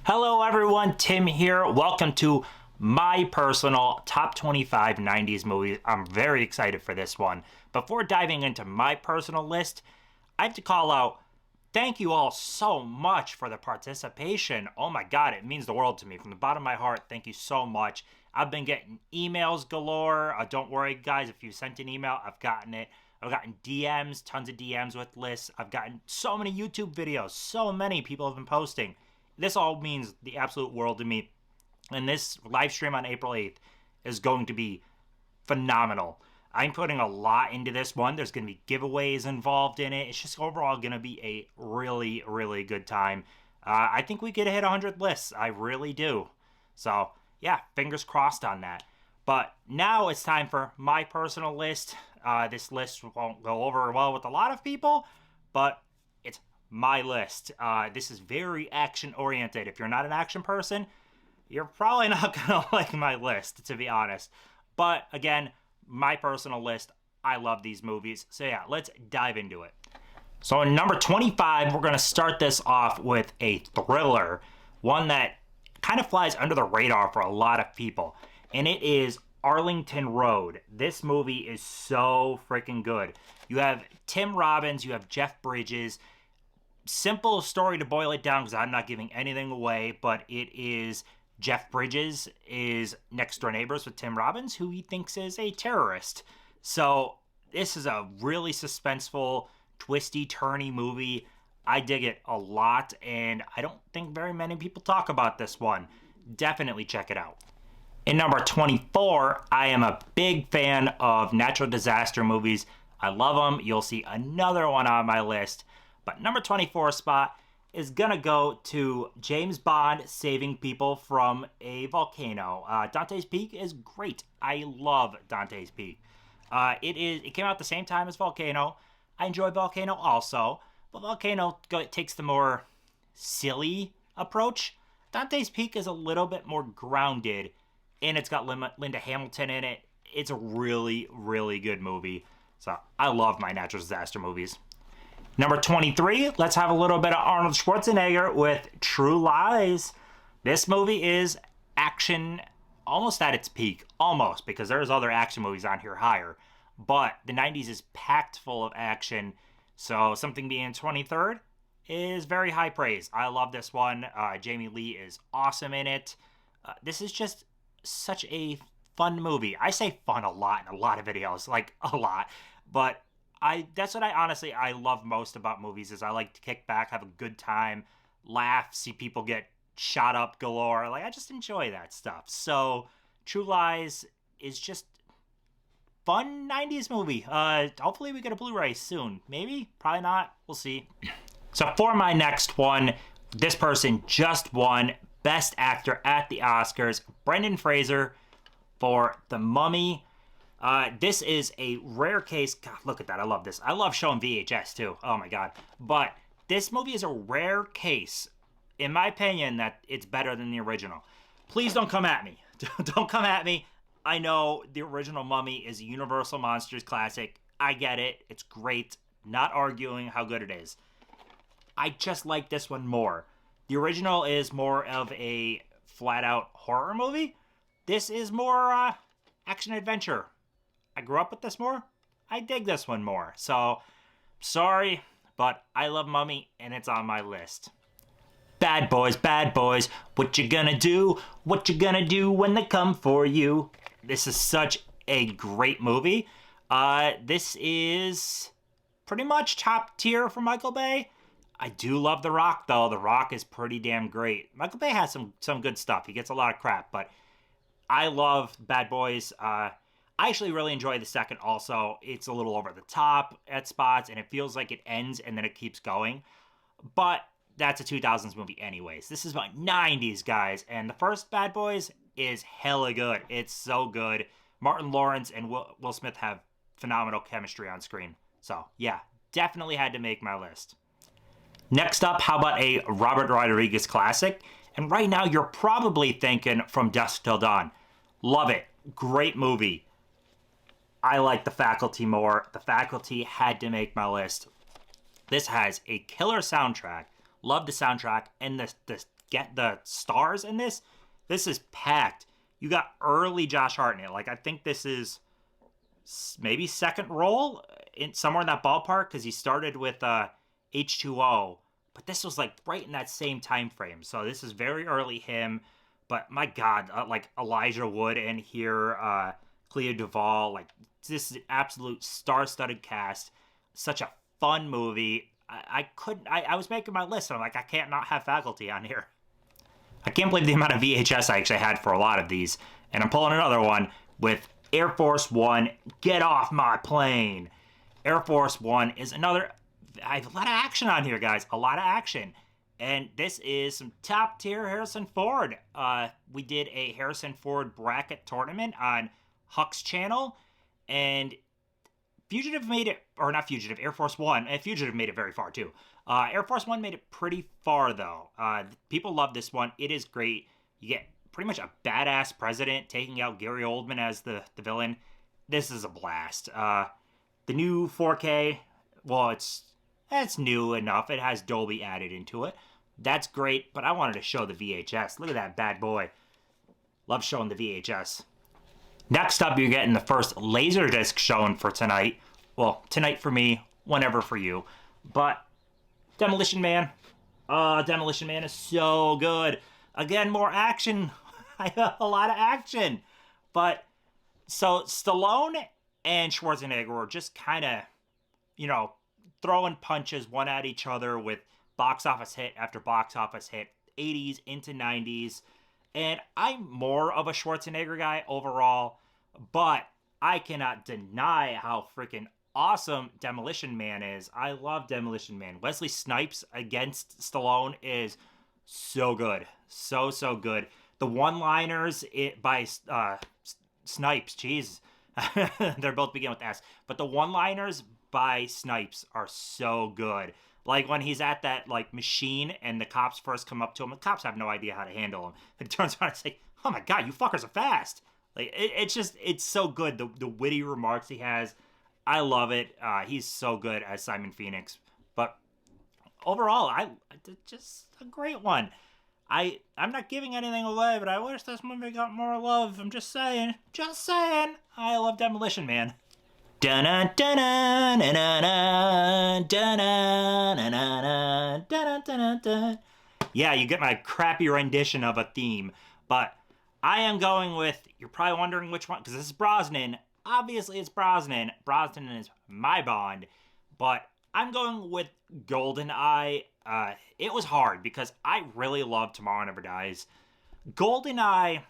Hello everyone, Tim here. Welcome to my personal top 25 90s movies. I'm very excited for this one. Before diving into my personal list, I have to call out, thank you all so much for the participation. Oh my god, it means the world to me. From the bottom of my heart, thank you so much. I've been getting emails galore. Don't worry guys, if you sent an email, I've gotten it. I've gotten DMs, tons of DMs with lists. I've gotten so many YouTube videos. So many people have been posting. This all means the absolute world to me. And this live stream on April 8th is going to be phenomenal. I'm putting a lot into this one. There's going to be giveaways involved in it. It's just overall going to be a really, really good time. I think we could hit 100 lists. I really do. So, yeah, fingers crossed on that. But now it's time for my personal list. This list won't go over well with a lot of people, but it's my list. This is very action-oriented. If you're not an action person, you're probably not going to like my list, to be honest. But, again, my personal list, I love these movies. So, yeah, let's dive into it. So, in number 25, we're going to start this off with a thriller. One that kind of flies under the radar for a lot of people. And it is Arlington Road. This movie is so freaking good. You have Tim Robbins, you have Jeff Bridges. Simple story to boil it down because I'm not giving anything away, but it is Jeff Bridges is next door neighbors with Tim Robbins, who he thinks is a terrorist. So this is a really suspenseful, twisty, turny movie. I dig it a lot, and I don't think very many people talk about this one. Definitely check it out. In number 24, I am a big fan of natural disaster movies. I love them. You'll see another one on my list. But number 24 spot is going to go to James Bond saving people from a volcano. Dante's Peak is great. I love Dante's Peak. It came out at the same time as Volcano. I enjoy Volcano also. But Volcano takes the more silly approach. Dante's Peak is a little bit more grounded. And it's got Linda Hamilton in it. It's a really, really good movie. So I love my natural disaster movies. Number 23, let's have a little bit of Arnold Schwarzenegger with True Lies. This movie is action almost at its peak. Almost, because there's other action movies on here higher. But the 90s is packed full of action. So something being 23rd is very high praise. I love this one. Jamie Lee is awesome in it. This is just such a fun movie. I say fun a lot in a lot of videos, like a lot. But that's what I love most about movies is I like to kick back, have a good time, laugh, see people get shot up galore. Like, I just enjoy that stuff. So True Lies is just fun 90s movie. Hopefully we get a Blu-ray soon. Maybe, probably not. We'll see. So for my next one, this person just won Best Actor at the Oscars, Brendan Fraser for The Mummy. This is a rare case. God, look at that. I love this. I love showing VHS too. Oh my god. But this movie is a rare case, in my opinion, that it's better than the original. Please don't come at me. Don't come at me. I know the original Mummy is a Universal Monsters classic. I get it. It's great. Not arguing how good it is. I just like this one more. The original is more of a flat-out horror movie. This is more action-adventure. I grew up with this more. I dig this one more. So, sorry, but I love Mummy, and it's on my list. Bad boys, what you gonna do? What you gonna do when they come for you? This is such a great movie. This is pretty much top tier for Michael Bay. I do love The Rock, though. The Rock is pretty damn great. Michael Bay has some good stuff. He gets a lot of crap, but I love Bad Boys. I actually really enjoy the second also. It's a little over the top at spots, and it feels like it ends and then it keeps going. But that's a 2000s movie anyways. This is about 90s, guys, and the first Bad Boys is hella good. It's so good. Martin Lawrence and Will Smith have phenomenal chemistry on screen. So, yeah, definitely had to make my list. Next up, how about a Robert Rodriguez classic? And right now, you're probably thinking From Dusk Till Dawn. Love it. Great movie. I like The Faculty more. The Faculty had to make my list. This has a killer soundtrack. Love the soundtrack. And the get the stars in this. This is packed. You got early Josh Hartnett. Like, I think this is maybe second role in somewhere in that ballpark, because he started with H2O, but this was like right in that same time frame. So this is very early him. But my God, like Elijah Wood in here, Clea Duvall, like this is an absolute star-studded cast. Such a fun movie. I was making my list, and I'm like, I can't not have Faculty on here. I can't believe the amount of VHS I actually had for a lot of these. And I'm pulling another one with Air Force One, Get Off My Plane. Air Force One is another... I have a lot of action on here, guys. A lot of action. And this is some top-tier Harrison Ford. We did a Harrison Ford bracket tournament on Huck's channel. And Fugitive made it... Or not Fugitive, Air Force One. And Fugitive made it very far, too. Air Force One made it pretty far, though. People love this one. It is great. You get pretty much a badass president taking out Gary Oldman as the villain. This is a blast. The new 4K, well, it's new enough. It has Dolby added into it. That's great, but I wanted to show the VHS. Look at that bad boy. Love showing the VHS. Next up, you're getting the first Laserdisc shown for tonight. Well, tonight for me, whenever for you. But Demolition Man. Demolition Man is so good. Again, more action. I have a lot of action. But, so Stallone and Schwarzenegger were just kind of, you know, throwing punches one at each other with box office hit after box office hit, 80s into 90s. And I'm more of a Schwarzenegger guy overall, but I cannot deny how freaking awesome Demolition Man is. I love Demolition Man. Wesley Snipes against Stallone is so good. So good. The one-liners by Snipes, jeez. They're both begin with S. But the one-liners by Snipes are so good. Like when he's at that like machine and the cops first come up to him. The cops have no idea how to handle him. It turns around and say, "Oh my God, you fuckers are fast." Like it's so good. The witty remarks he has. I love it. He's so good as Simon Phoenix. But overall, just a great one. I'm not giving anything away, but I wish this movie got more love. I'm just saying. I love Demolition Man. Yeah, you get my crappy rendition of a theme, but I am going with, you're probably wondering which one, because this is Brosnan. Obviously, it's Brosnan. Brosnan is my Bond, but I'm going with GoldenEye. It was hard because I really love Tomorrow Never Dies. GoldenEye,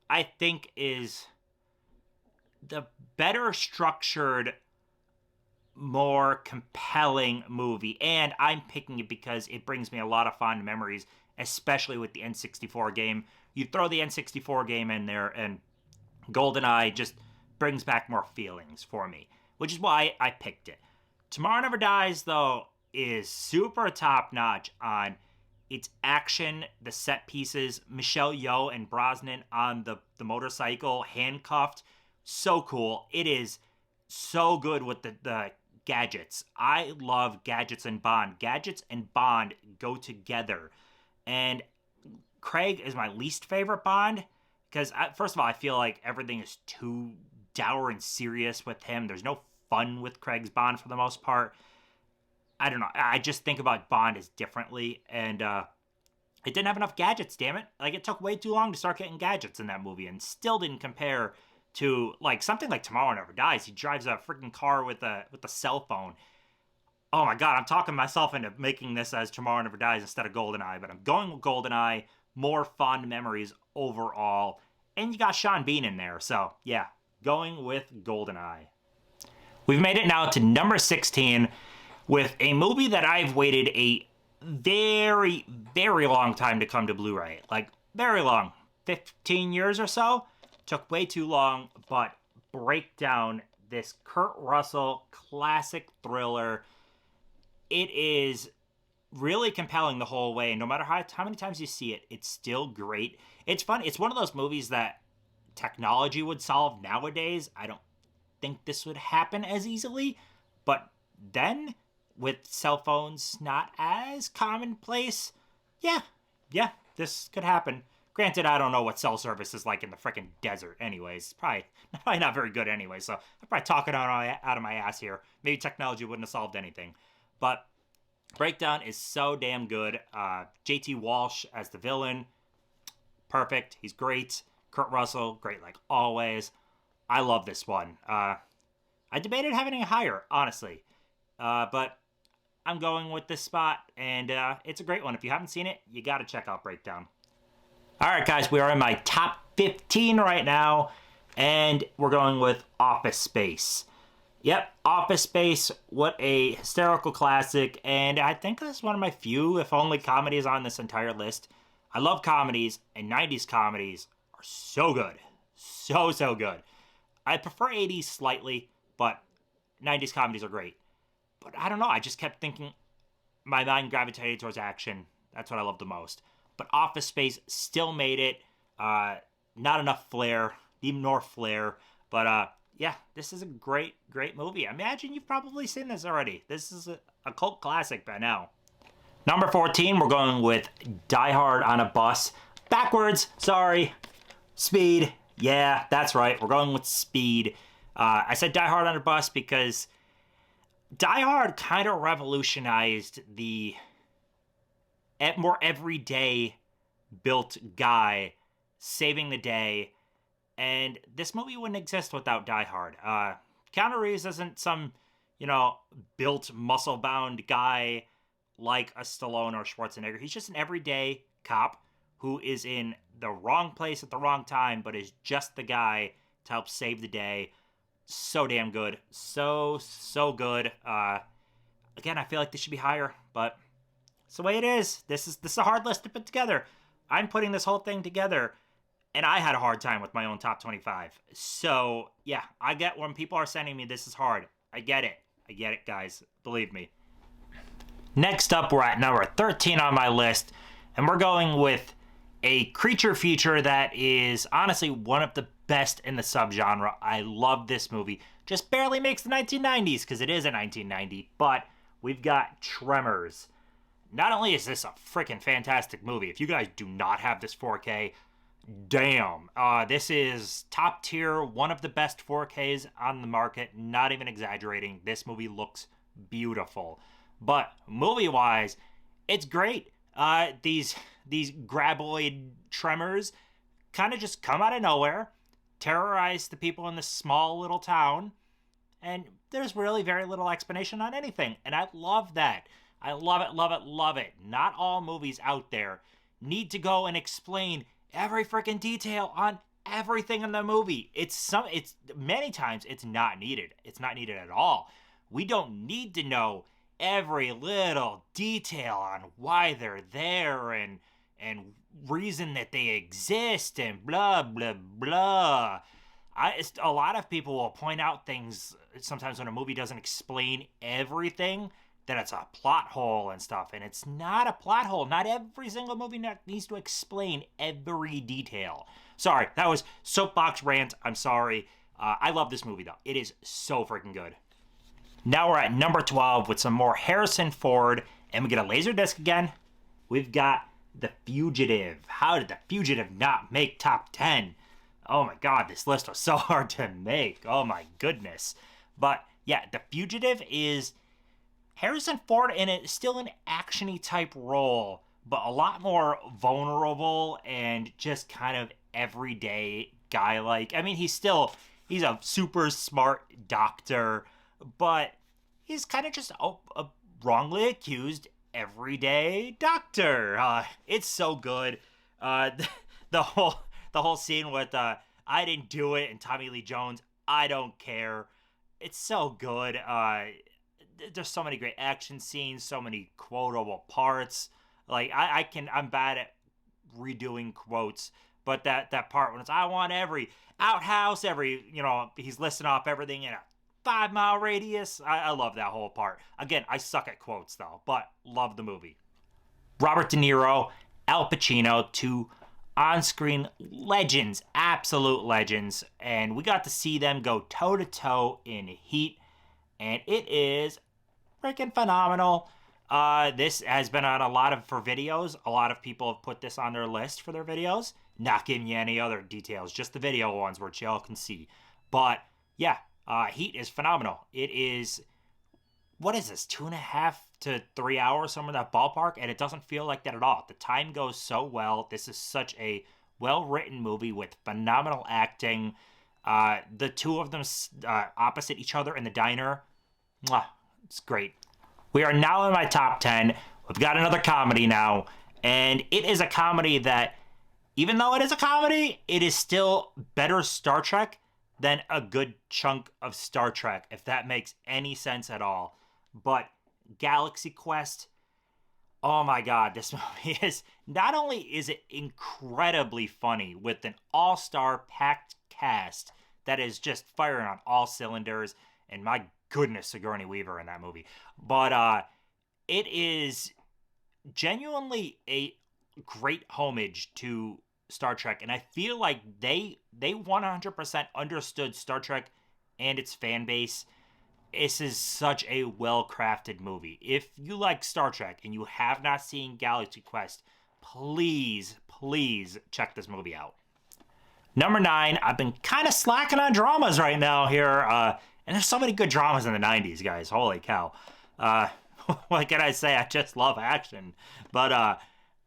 I think, is the better structured, more compelling movie. And I'm picking it because it brings me a lot of fond memories, especially with the N64 game. You throw the N64 game in there, and GoldenEye just brings back more feelings for me, which is why I picked it. Tomorrow Never Dies, though, is super top-notch on its action, the set pieces, Michelle Yeoh and Brosnan on the motorcycle, handcuffed. So cool. It is so good with the gadgets. I love gadgets and Bond. Gadgets and Bond go together. And Craig is my least favorite Bond because, first of all, I feel like everything is too dour and serious with him. There's no fun with Craig's Bond for the most part. I don't know. I just think about Bond as differently, and it didn't have enough gadgets, damn it. Like, it took way too long to start getting gadgets in that movie, and still didn't compare to, like, something like Tomorrow Never Dies. He drives a freaking car with a cell phone. Oh my God, I'm talking myself into making this as Tomorrow Never Dies instead of GoldenEye, but I'm going with GoldenEye. More fond memories overall. And you got Sean Bean in there, so yeah, going with GoldenEye. We've made it now to number 16 with a movie that I've waited a very, very long time to come to Blu-ray. Like, very long. 15 years or so. Took way too long, but break down this Kurt Russell classic thriller. It is really compelling the whole way. No matter how many times you see it, it's still great. It's fun. It's one of those movies that technology would solve nowadays. I don't think this would happen as easily, but then with cell phones not as commonplace, yeah, this could happen. Granted, I don't know what cell service is like in the frickin' desert anyways. Probably not very good anyway, so I'm probably talking out of my ass here. Maybe technology wouldn't have solved anything. But Breakdown is so damn good. J.T. Walsh as the villain, perfect. He's great. Kurt Russell, great like always. I love this one. I debated having it higher, honestly. But I'm going with this spot, and it's a great one. If you haven't seen it, you gotta check out Breakdown. Alright guys, we are in my top 15 right now, and we're going with Office Space. Yep, Office Space, what a hysterical classic, and I think this is one of my few, if only, comedies on this entire list. I love comedies, and 90s comedies are so good. So good. I prefer 80s slightly, but 90s comedies are great. But I don't know, I just kept thinking, my mind gravitated towards action. That's what I love the most. But Office Space still made it. Not enough flair, even more flair. But yeah, this is a great movie. I imagine you've probably seen this already. This is a cult classic by now. Number 14, we're going with Die Hard on a Bus. Backwards, sorry. Speed. Yeah, that's right. We're going with Speed. I said Die Hard on a Bus because Die Hard kind of revolutionized the more everyday built guy saving the day, and this movie wouldn't exist without Die Hard. Keanu Reeves isn't some, built muscle-bound guy like a Stallone or Schwarzenegger. He's just an everyday cop who is in the wrong place at the wrong time, but is just the guy to help save the day. So damn good. So good. Again, I feel like this should be higher, but it's the way it is. This is a hard list to put together. I'm putting this whole thing together, and I had a hard time with my own top 25. So, yeah, I get when people are sending me this is hard. I get it, guys. Believe me. Next up, we're at number 13 on my list, and we're going with a creature feature that is honestly one of the best in the subgenre. I love this movie. Just barely makes the 1990s because it is a 1990, but we've got Tremors. Not only is this a freaking fantastic movie, if you guys do not have this 4K, damn. This is top tier, one of the best 4Ks on the market, not even exaggerating. This movie looks beautiful. But movie-wise, it's great. These graboid tremors kind of just come out of nowhere, terrorize the people in this small little town, and there's really very little explanation on anything. And I love that. I love it. Not all movies out there need to go and explain every freaking detail on everything in the movie. It's many times it's not needed. It's not needed at all. We don't need to know every little detail on why they're there and reason that they exist and blah blah blah. A lot of people will point out things sometimes when a movie doesn't explain everything, that it's a plot hole and stuff, and it's not a plot hole. Not every single movie needs to explain every detail. Sorry, that was soapbox rant. I'm sorry. I love this movie, though. It is so freaking good. Now we're at number 12 with some more Harrison Ford, and we get a Laserdisc again. We've got The Fugitive. How did The Fugitive not make top 10? Oh my god, this list was so hard to make. Oh my goodness. But yeah, The Fugitive is Harrison Ford in it, still an action-y type role, but a lot more vulnerable and just kind of everyday guy-like. I mean, he's a super smart doctor, but he's kind of just a wrongly accused everyday doctor. It's so good. The whole scene with I didn't do it and Tommy Lee Jones, I don't care. It's so good. There's so many great action scenes, so many quotable parts. Like I'm bad at redoing quotes, but that part when it's I want every outhouse, he's listing off everything in a 5-mile radius. I love that whole part. Again, I suck at quotes though, but love the movie. Robert De Niro, Al Pacino, two on-screen legends, absolute legends, and we got to see them go toe-to-toe in Heat, and it is freaking phenomenal. This has been on a lot of for videos. A lot of people have put this on their list for their videos. Not giving you any other details, just the video ones which y'all can see. But yeah, Heat is phenomenal. It is, what is this, 2.5 to 3 hours, somewhere in that ballpark, and it doesn't feel like that at all. The time goes so well. This is such a well-written movie with phenomenal acting. The two of them opposite each other in the diner. Mwah, it's great. We are now in my top 10. We've got another comedy now, and it is a comedy that, even though it is a comedy, it is still better Star Trek than a good chunk of Star Trek, if that makes any sense at all. But Galaxy Quest, oh my god, this movie is, not only is it incredibly funny with an all-star packed cast that is just firing on all cylinders, and my goodness, Sigourney Weaver in that movie, but it is genuinely a great homage to Star Trek, and I feel like they 100% understood Star Trek and its fan base. This is such a well-crafted movie. If you like Star Trek and you have not seen Galaxy Quest, please check this movie out. Number 9, I've been kind of slacking on dramas right now here, and there's so many good dramas in the 90s, guys. Holy cow. What can I say? I just love action. But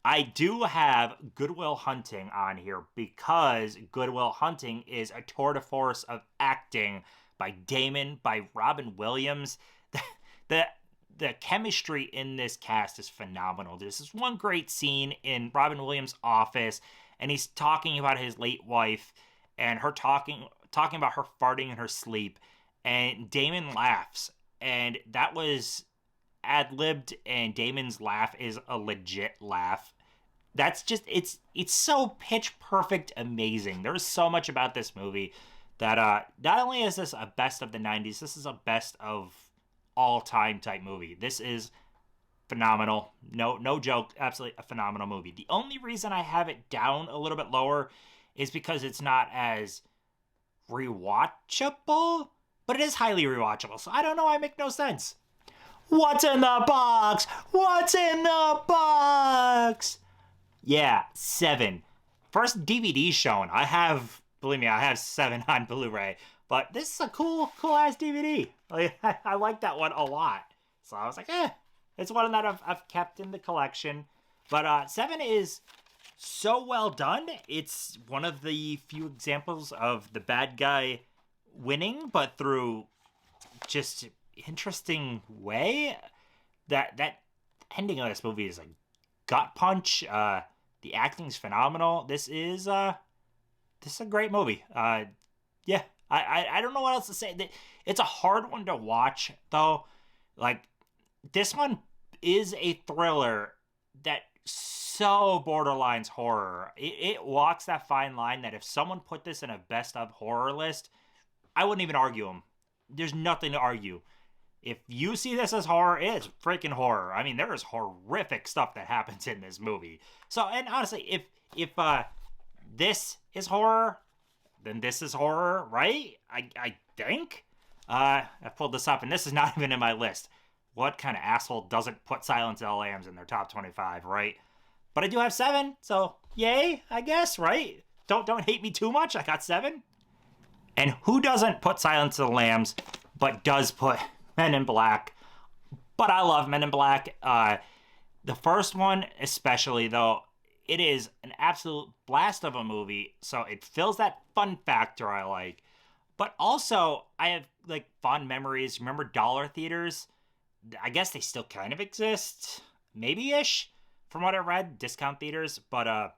I do have Goodwill Hunting on here because Goodwill Hunting is a tour de force of acting by Damon, by Robin Williams. The chemistry in this cast is phenomenal. There's this one great scene in Robin Williams' office, and he's talking about his late wife, and her talking about her farting in her sleep, and Damon laughs, and that was ad-libbed, and Damon's laugh is a legit laugh. That's just, it's so pitch perfect amazing. There's so much about this movie that not only is this a best of the 90s, this is a best of all time type movie. This is phenomenal. No joke, absolutely a phenomenal movie. The only reason I have it down a little bit lower is because it's not as rewatchable, but it is highly rewatchable. So I don't know, I make no sense. What's in the box? What's in the box? Yeah, 7. First DVD shown. Believe me, I have 7 on Blu-ray, but this is a cool ass DVD. I like that one a lot. So I was like, it's one that I've kept in the collection. But 7 is so well done. It's one of the few examples of the bad guy winning, but through just interesting way. That ending of this movie is a gut punch. The acting's phenomenal. This is a great movie. Yeah, I don't know what else to say. It's a hard one to watch, though. Like, this one is a thriller that so borderlines horror. It walks that fine line that if someone put this in a best of horror list, I wouldn't even argue them. There's nothing to argue. If you see this as horror, it's freaking horror. I mean, there is horrific stuff that happens in this movie. So, and honestly, if this is horror, then this is horror, right? I think. I pulled this up, and this is not even in my list. What kind of asshole doesn't put Silence of the Lambs in their top 25, right? But I do have 7, so yay, I guess, right? Don't hate me too much. I got 7. And who doesn't put Silence of the Lambs, but does put Men in Black? But I love Men in Black. The first one especially, though, it is an absolute blast of a movie, so it fills that fun factor I like. But also, I have, like, fond memories. Remember dollar theaters? I guess they still kind of exist. Maybe-ish, from what I read. Discount theaters. But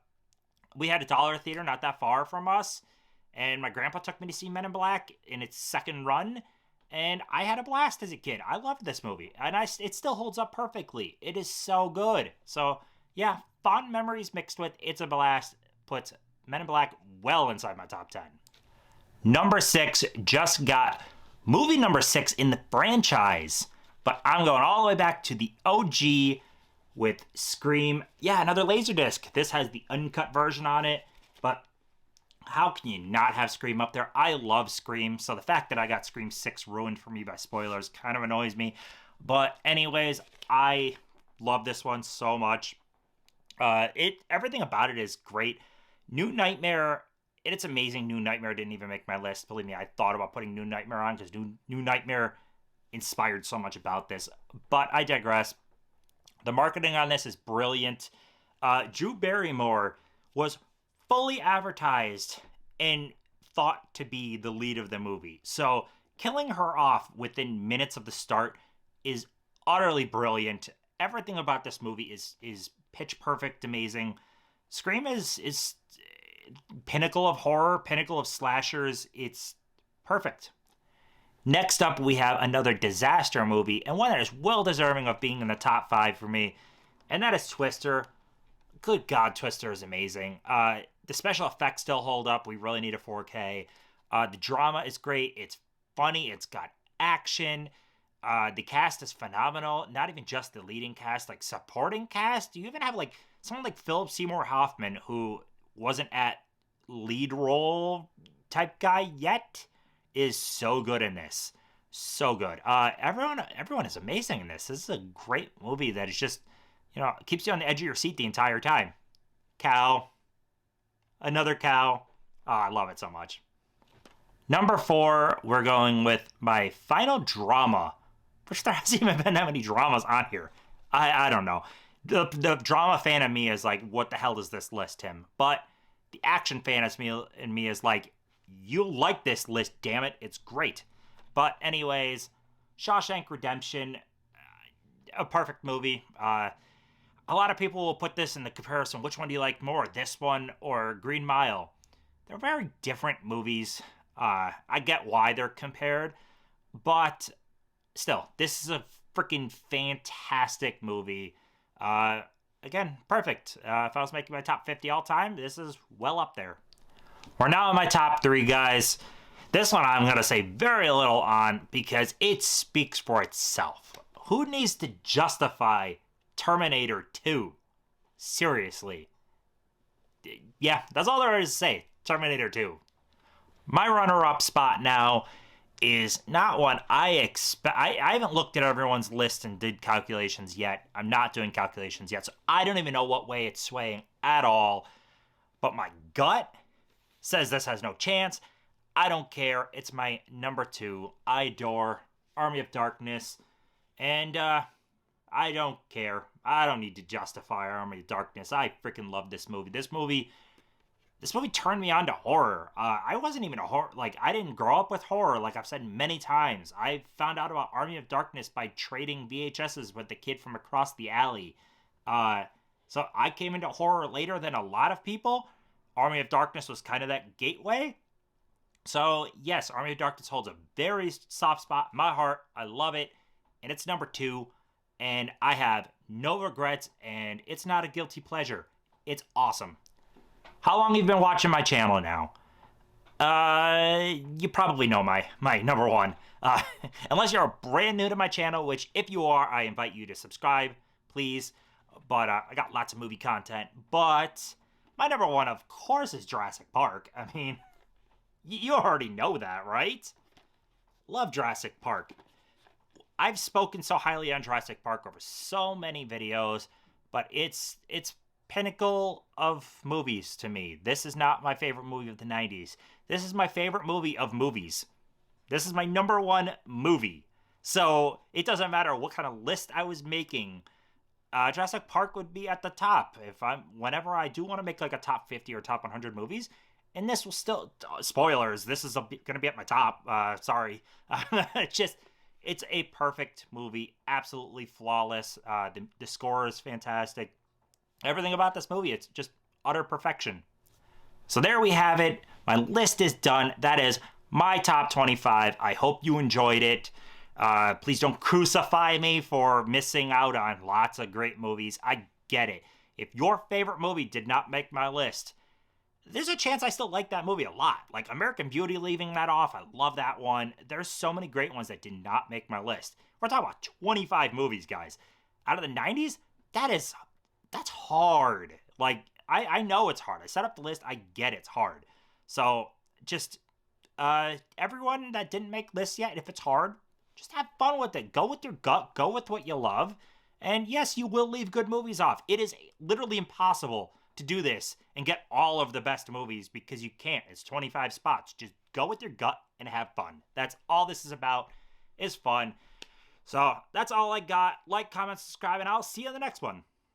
we had a dollar theater not that far from us, and my grandpa took me to see Men in Black in its second run, and I had a blast as a kid. I loved this movie, and it still holds up perfectly. It is so good. So, yeah, fond memories mixed with it's a blast puts Men in Black well inside my top 10. Number 6 just got movie number 6 in the franchise, but I'm going all the way back to the OG with Scream. Yeah, another Laserdisc. This has the uncut version on it, but how can you not have Scream up there? I love Scream, so the fact that I got Scream 6 ruined for me by spoilers kind of annoys me. But anyways, I love this one so much. Everything about it is great. New Nightmare, it's amazing. New Nightmare didn't even make my list. Believe me, I thought about putting New Nightmare on because New Nightmare inspired so much about this. But I digress. The marketing on this is brilliant. Drew Barrymore was fully advertised and thought to be the lead of the movie. So killing her off within minutes of the start is utterly brilliant. Everything about this movie is pitch perfect, amazing. Scream is pinnacle of horror, pinnacle of slashers. It's perfect. Next up, we have another disaster movie, and one that is well deserving of being in the top 5 for me, and that is Twister. Good God, Twister is amazing. The special effects still hold up. We really need a 4K. The drama is great. It's funny. It's got action. The cast is phenomenal. Not even just the leading cast, like supporting cast. You even have like someone like Philip Seymour Hoffman, who wasn't at lead role type guy yet, is so good in this. So good. Everyone is amazing in this. This is a great movie that is just, keeps you on the edge of your seat the entire time. Cow. Another cow. Oh, I love it so much. Number 4, we're going with my final drama, which there hasn't even been that many dramas on here. I don't know. The drama fan of me is like, what the hell does this list, Tim? But the action fan in me is like, you'll like this list, damn it. It's great. But anyways, Shawshank Redemption, a perfect movie. A lot of people will put this in the comparison. Which one do you like more, this one or Green Mile? They're very different movies. I get why they're compared, but still, this is a freaking fantastic movie. Again, perfect. If I was making my top 50 all time, this is well up there. We're now in my top 3, guys. This one I'm going to say very little on because it speaks for itself. Who needs to justify Terminator 2? Seriously. Yeah, that's all there is to say. Terminator 2. My runner-up spot now is not one I expect. I haven't looked at everyone's list and did calculations yet. I'm not doing calculations yet, so I don't even know what way it's swaying at all. But my gut says this has no chance. I don't care. It's my number 2. I adore Army of Darkness. And I don't care. I don't need to justify Army of Darkness. I freaking love this movie. This movie turned me on to horror. I wasn't even a horror. Like, I didn't grow up with horror, like I've said many times. I found out about Army of Darkness by trading VHSs with the kid from across the alley. So I came into horror later than a lot of people. Army of Darkness was kind of that gateway. So, yes, Army of Darkness holds a very soft spot in my heart. I love it. And it's number 2. And I have no regrets. And it's not a guilty pleasure. It's awesome. How long have you been watching my channel now? You probably know my number 1. Unless you're brand new to my channel, which if you are, I invite you to subscribe, please. But I got lots of movie content. But my number 1, of course, is Jurassic Park. I mean, you already know that, right? Love Jurassic Park. I've spoken so highly on Jurassic Park over so many videos, but it's pinnacle of movies to me. This is not my favorite movie of the 90s. This is my favorite movie of movies. This is my number 1 movie. So it doesn't matter what kind of list I was making. Jurassic Park would be at the top. Whenever I do want to make like a top 50 or top 100 movies, and this will still, spoilers, this is going to be at my top. Sorry. It's a perfect movie. Absolutely flawless. The score is fantastic. Everything about this movie, it's just utter perfection. So there we have it. My list is done. That is my top 25. I hope you enjoyed it. Please don't crucify me for missing out on lots of great movies. I get it. If your favorite movie did not make my list, there's a chance I still like that movie a lot. Like American Beauty, leaving that off, I love that one. There's so many great ones that did not make my list. We're talking about 25 movies, guys. Out of the 90s, that's hard. Like, I know it's hard. I set up the list. I get it's hard. So, just, everyone that didn't make lists yet, if it's hard, just have fun with it. Go with your gut. Go with what you love. And yes, you will leave good movies off. It is literally impossible to do this and get all of the best movies because you can't. It's 25 spots. Just go with your gut and have fun. That's all this is about, is fun. So that's all I got. Like, comment, subscribe, and I'll see you in the next one.